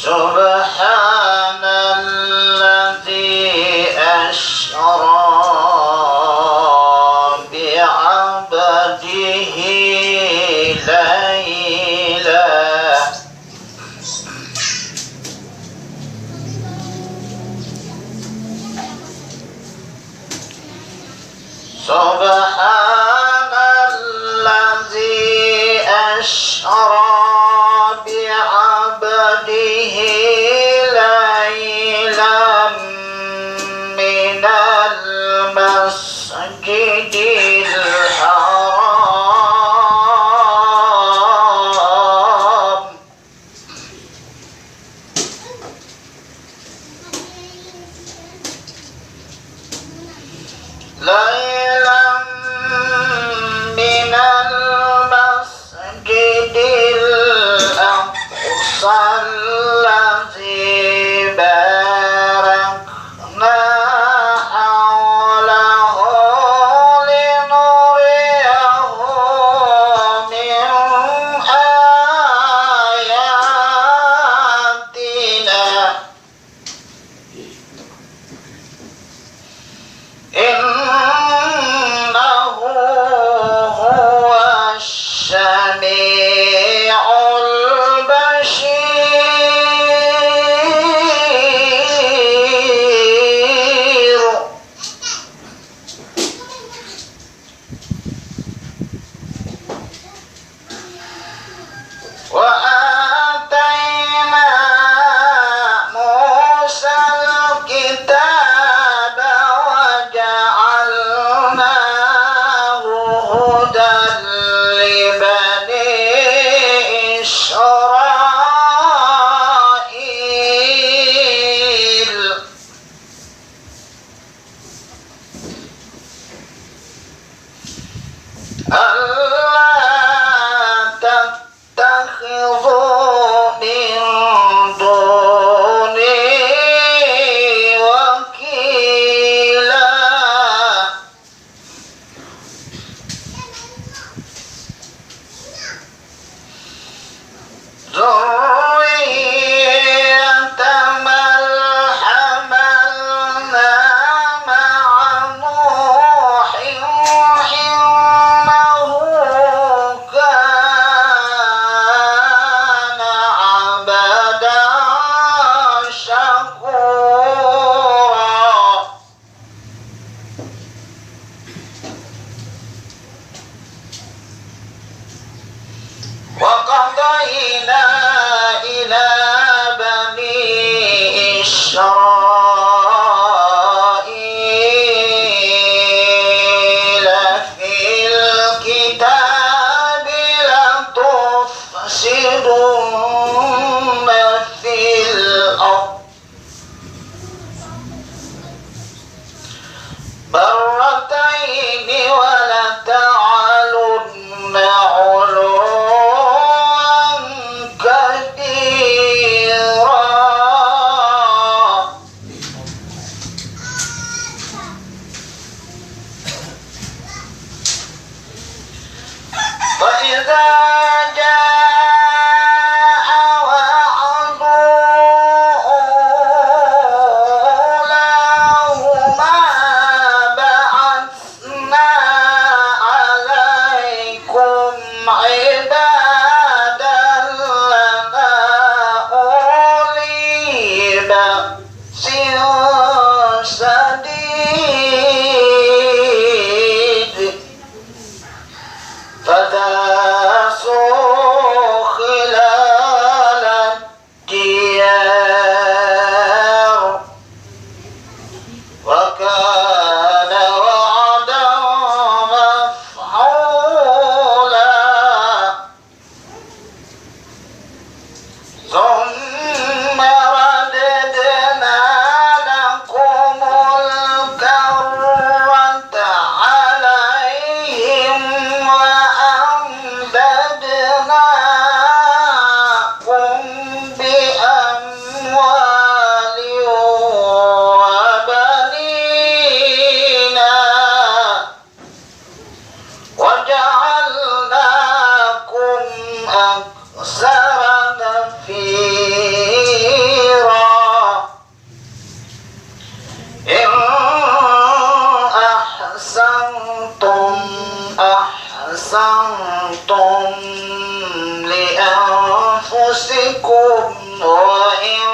سبحان الذي أسرى بعبده ليلا سبحان الذي أسرى بعبده ليلا من المسجد الحرام ليلا من المسجد الأقصى الذي باركنا حوله لنريه من آياتنا إنه هو السميع البصير وآتينا موسى الكتاب وجعلناه هدى لبني إسرائيل ألا تتخذوا من دوني وكيلا ذرية من حملنا مع نوح إنه كان عبدا شكورا وقضينا إلى بني إسرائيل في الكتاب لتفسدن في الأرض مرتين ولتعلن علوا كبيرا فإذا جاء وعد أولاهما بعثنا عليكم عبادا لنا أولي بأس شديد فداسوا خلال الديار وكان وعدا مفعولا ثم رددنا لكم الكرة عليهم وأمددناكم بأموال وبنينا وجعلناكم أكثر نفيرا قلتم لأنفسكم وإن